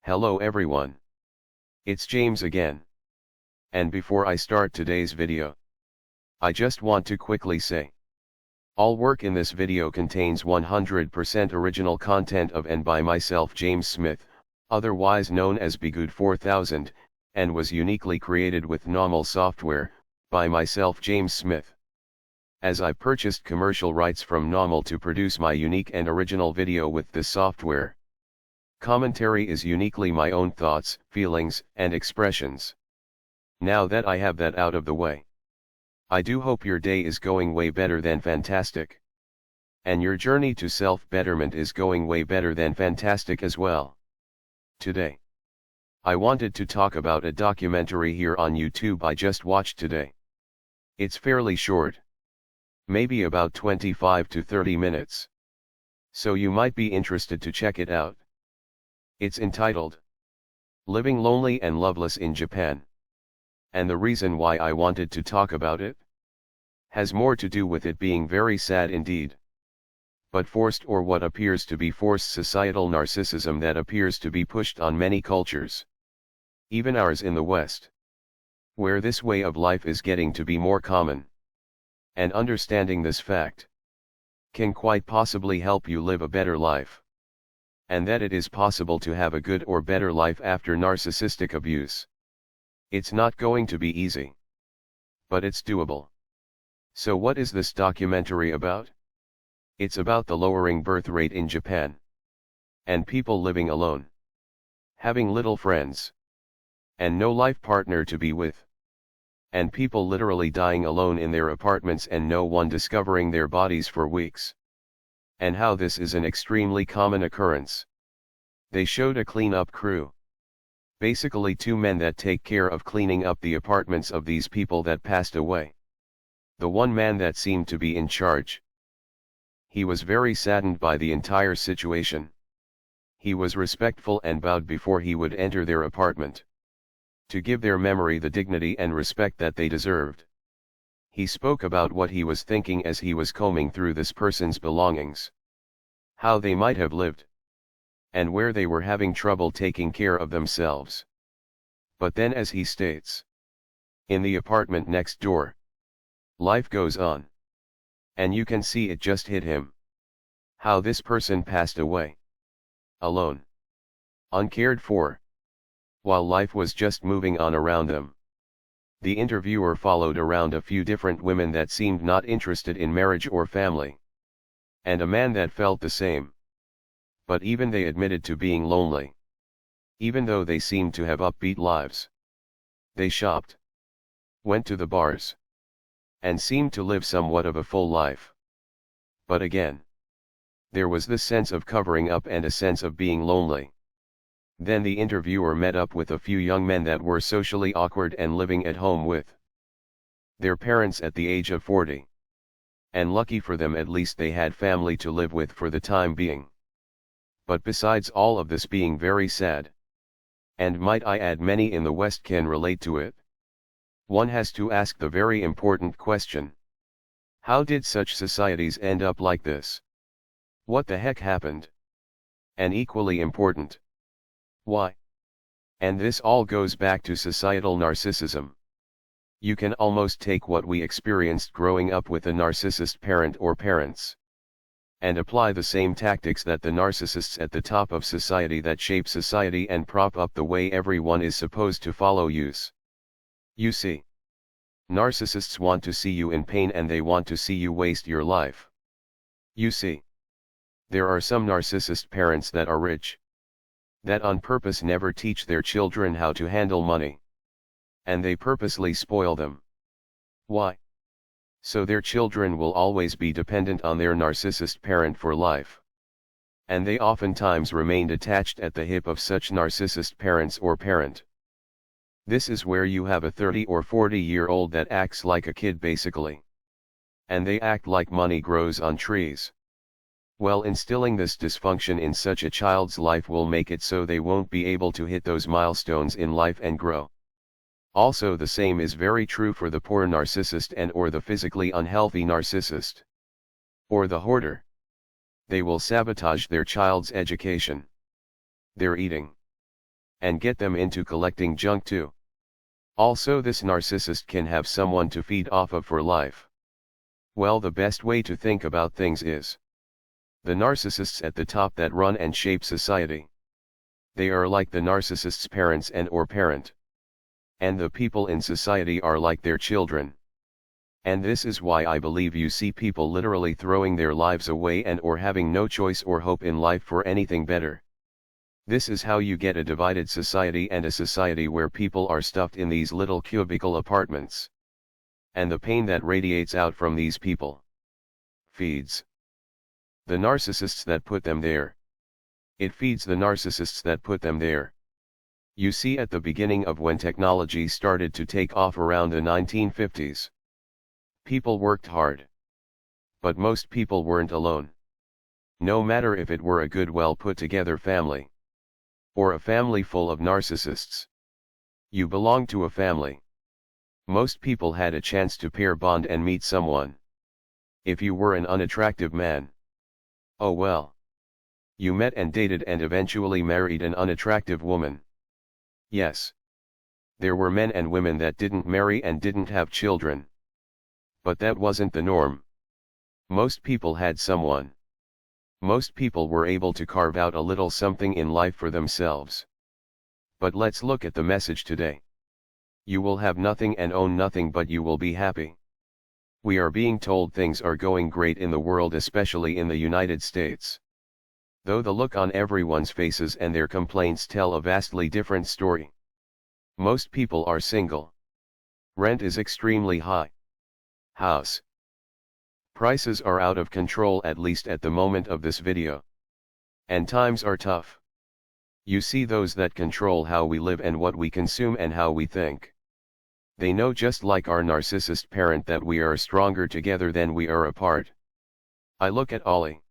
Hello everyone. It's James again. And before I start today's video, I just want to quickly say, all work in this video contains 100% original content of and by myself James Smith, otherwise known as Begood4000, and was uniquely created with NAWMAL software, by myself James Smith. As I purchased commercial rights from NAWMAL to produce my unique and original video with this software. Commentary is uniquely my own thoughts, feelings, and expressions. Now that I have that out of the way, I do hope your day is going way better than fantastic. And your journey to self-betterment is going way better than fantastic as well. Today, I wanted to talk about a documentary here on YouTube I just watched today. It's fairly short. Maybe about 25 to 30 minutes. So you might be interested to check it out. It's entitled, Living Lonely and Loveless in Japan. And the reason why I wanted to talk about it has more to do with it being very sad indeed. But forced or what appears to be forced societal narcissism that appears to be pushed on many cultures. Even ours in the West. Where this way of life is getting to be more common. And understanding this fact can quite possibly help you live a better life. And that it is possible to have a good or better life after narcissistic abuse. It's not going to be easy. But it's doable. So what is this documentary about? It's about the lowering birth rate in Japan. And people living alone. Having little friends. And no life partner to be with. And people literally dying alone in their apartments and no one discovering their bodies for weeks. And how this is an extremely common occurrence. They showed a clean-up crew. Basically two men that take care of cleaning up the apartments of these people that passed away. The one man that seemed to be in charge. He was very saddened by the entire situation. He was respectful and bowed before he would enter their apartment. To give their memory the dignity and respect that they deserved. He spoke about what he was thinking as he was combing through this person's belongings. How they might have lived. And where they were having trouble taking care of themselves. But then as he states, in the apartment next door, life goes on. And you can see it just hit him. How this person passed away. Alone. Uncared for. While life was just moving on around them. The interviewer followed around a few different women that seemed not interested in marriage or family. And a man that felt the same. But even they admitted to being lonely. Even though they seemed to have upbeat lives. They shopped. Went to the bars. And seemed to live somewhat of a full life. But again, there was this sense of covering up and a sense of being lonely. Then the interviewer met up with a few young men that were socially awkward and living at home with their parents at the age of 40. And lucky for them at least they had family to live with for the time being. But besides all of this being very sad, and might I add many in the West can relate to it, one has to ask the very important question. How did such societies end up like this? What the heck happened? And equally important, why? And this all goes back to societal narcissism. You can almost take what we experienced growing up with a narcissist parent or parents. And apply the same tactics that the narcissists at the top of society that shape society and prop up the way everyone is supposed to follow use. You see. Narcissists want to see you in pain and they want to see you waste your life. You see. There are some narcissist parents that are rich. That on purpose never teach their children how to handle money. And they purposely spoil them. Why? So their children will always be dependent on their narcissist parent for life. And they oftentimes remained attached at the hip of such narcissist parents or parent. This is where you have a 30 or 40-year-old that acts like a kid basically. And they act like money grows on trees. Well, instilling this dysfunction in such a child's life will make it so they won't be able to hit those milestones in life and grow. Also the same is very true for the poor narcissist and or the physically unhealthy narcissist. Or the hoarder. They will sabotage their child's education. Their eating. and get them into collecting junk too. Also, this narcissist can have someone to feed off of for life. Well, the best way to think about things is the narcissists at the top that run and shape society. They are like the narcissist's parents and or parent. And the people in society are like their children. And this is why I believe you see people literally throwing their lives away and or having no choice or hope in life for anything better. This is how you get a divided society, and a society where people are stuffed in these little cubicle apartments. And the pain that radiates out from these people feeds the narcissists that put them there. It feeds the narcissists that put them there. You see, at the beginning of when technology started to take off around the 1950s, people worked hard. But most people weren't alone. No matter if it were a good, well put together family, or a family full of narcissists. You belonged to a family. Most people had a chance to pair bond and meet someone. If you were an unattractive man, oh well. You met and dated and eventually married an unattractive woman. Yes. There were men and women that didn't marry and didn't have children. But that wasn't the norm. Most people had someone. Most people were able to carve out a little something in life for themselves. But let's look at the message today. You will have nothing and own nothing, but you will be happy. We are being told things are going great in the world, especially in the United States. Though the look on everyone's faces and their complaints tell a vastly different story. Most people are single. Rent is extremely high. House prices are out of control, at least at the moment of this video. And times are tough. You see, those that control how we live and what we consume and how we think. They know, just like our narcissist parent, that we are stronger together than we are apart. I look at Ollie.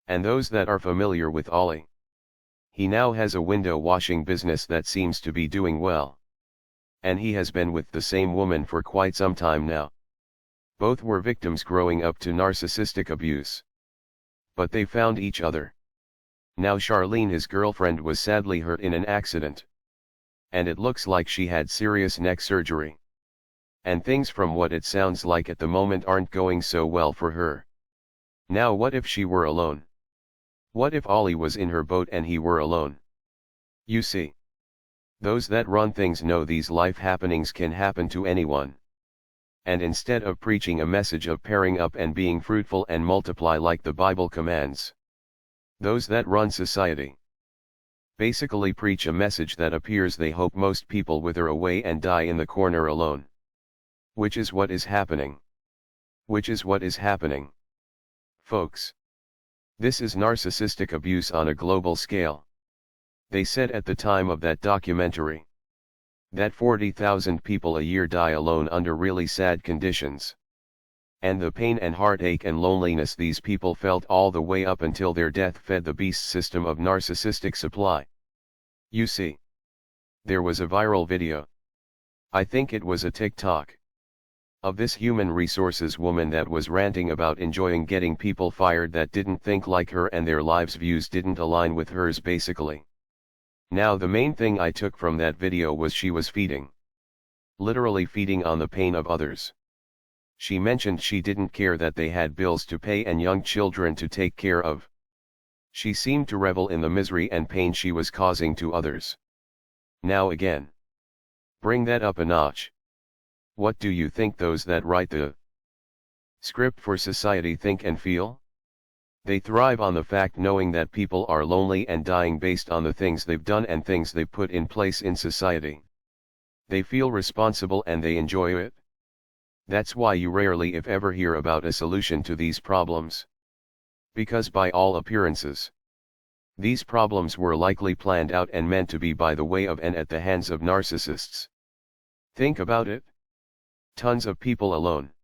And those that are familiar with Ollie. He now has a window washing business that seems to be doing well. And he has been with the same woman for quite some time now. Both were victims growing up to narcissistic abuse. But they found each other. Now Charlene, his girlfriend, was sadly hurt in an accident. And it looks like she had serious neck surgery. And things, from what it sounds like at the moment, aren't going so well for her. Now what if she were alone? What if Ollie was in her boat and he were alone? You see, those that run things know these life happenings can happen to anyone. And instead of preaching a message of pairing up and being fruitful and multiply like the Bible commands, those that run society basically preach a message that appears they hope most people wither away and die in the corner alone. Which is what is happening. Which is what is happening. Folks. This is narcissistic abuse on a global scale. They said at the time of that documentary that 40,000 people a year die alone under really sad conditions. And the pain and heartache and loneliness these people felt all the way up until their death fed the beast system of narcissistic supply. You see, there was a viral video. I think it was a TikTok. Of this human resources woman that was ranting about enjoying getting people fired that didn't think like her and their lives' views didn't align with hers, basically. Now the main thing I took from that video was she was feeding. Literally feeding on the pain of others. She mentioned she didn't care that they had bills to pay and young children to take care of. She seemed to revel in the misery and pain she was causing to others. Now again, bring that up a notch. What do you think those that write the script for society think and feel? They thrive on the fact knowing that people are lonely and dying based on the things they've done and things they've put in place in society. They feel responsible and they enjoy it. That's why you rarely, if ever, hear about a solution to these problems. Because by all appearances, these problems were likely planned out and meant to be by the way of and at the hands of narcissists. Think about it. Tons of people alone.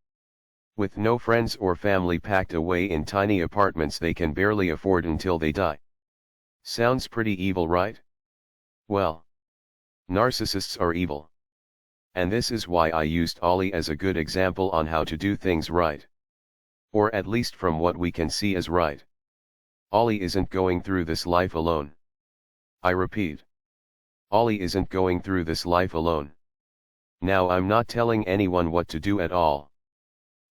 With no friends or family, packed away in tiny apartments they can barely afford until they die. Sounds pretty evil, right? Well, narcissists are evil. And this is why I used Ollie as a good example on how to do things right. Or at least from what we can see as right. Ollie isn't going through this life alone. I repeat. Ollie isn't going through this life alone. Now I'm not telling anyone what to do at all.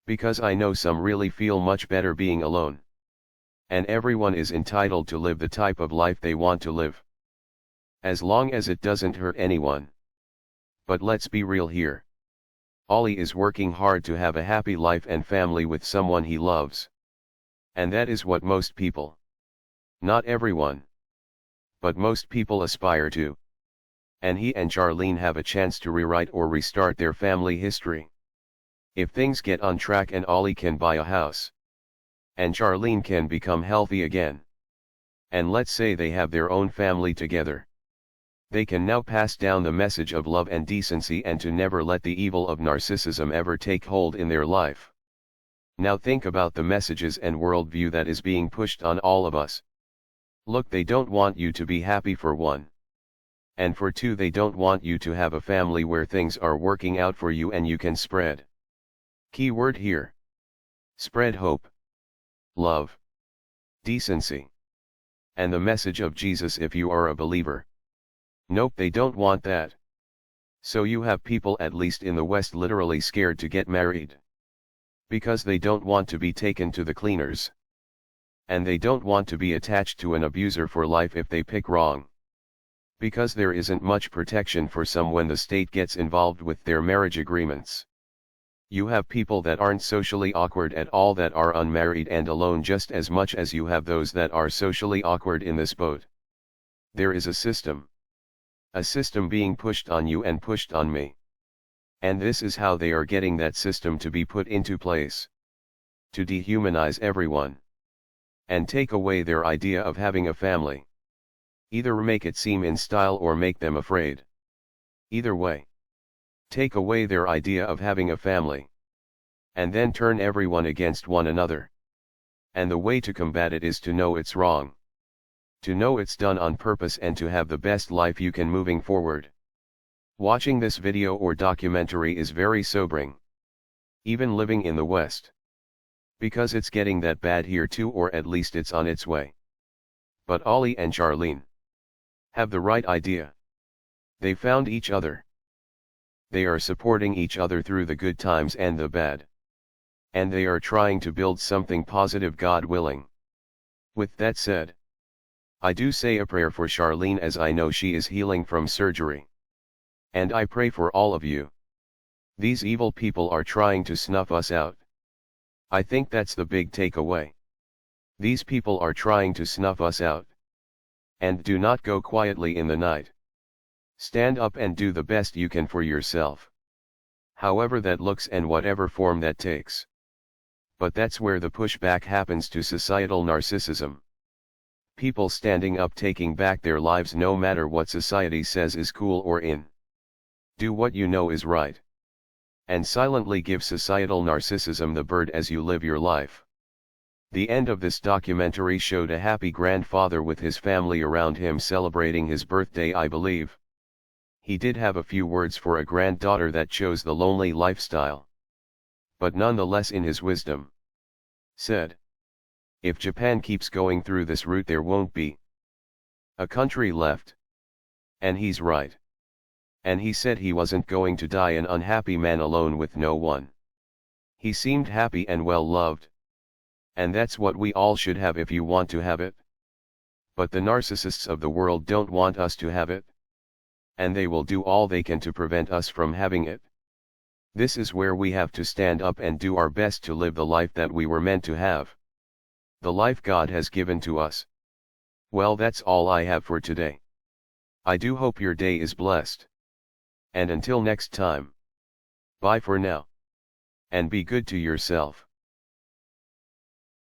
Because I know some really feel much better being alone. And everyone is entitled to live the type of life they want to live. As long as it doesn't hurt anyone. But let's be real here. Ollie is working hard to have a happy life and family with someone he loves. And that is what most people. Not everyone. But most people aspire to. And he and Charlene have a chance to rewrite or restart their family history. If things get on track and Ollie can buy a house. And Charlene can become healthy again. And let's say they have their own family together. They can now pass down the message of love and decency and to never let the evil of narcissism ever take hold in their life. Now think about the messages and worldview that is being pushed on all of us. Look, they don't want you to be happy for one. And for two, they don't want you to have a family where things are working out for you and you can spread. Key word here. Spread hope. Love. Decency. And the message of Jesus if you are a believer. Nope, they don't want that. So you have people at least in the West literally scared to get married. Because they don't want to be taken to the cleaners. And they don't want to be attached to an abuser for life if they pick wrong. Because there isn't much protection for some when the state gets involved with their marriage agreements. You have people that aren't socially awkward at all that are unmarried and alone just as much as you have those that are socially awkward in this boat. There is a system. A system being pushed on you and pushed on me. And this is how they are getting that system to be put into place. To dehumanize everyone. And take away their idea of having a family. Either make it seem in style or make them afraid. Either way. Take away their idea of having a family. And then turn everyone against one another. And the way to combat it is to know it's wrong. To know it's done on purpose and to have the best life you can moving forward. Watching this video or documentary is very sobering. Even living in the West. Because it's getting that bad here too, or at least it's on its way. But Ollie and Charlene have the right idea. They found each other. They are supporting each other through the good times and the bad. And they are trying to build something positive, God willing. With that said, I do say a prayer for Charlene as I know she is healing from surgery. And I pray for all of you. These evil people are trying to snuff us out. I think that's the big takeaway. These people are trying to snuff us out. And do not go quietly in the night. Stand up and do the best you can for yourself. However that looks and whatever form that takes. But that's where the pushback happens to societal narcissism. People standing up, taking back their lives no matter what society says is cool or in. Do what you know is right. And silently give societal narcissism the bird as you live your life. The end of this documentary showed a happy grandfather with his family around him celebrating his birthday, I believe. He did have a few words for a granddaughter that chose the lonely lifestyle. But nonetheless in his wisdom, said, if Japan keeps going through this route there won't be a country left. And he's right. And he said he wasn't going to die an unhappy man alone with no one. He seemed happy and well loved. And that's what we all should have if you want to have it. But the narcissists of the world don't want us to have it. And they will do all they can to prevent us from having it. This is where we have to stand up and do our best to live the life that we were meant to have. The life God has given to us. Well, that's all I have for today. I do hope your day is blessed. And until next time. Bye for now. And be good to yourself.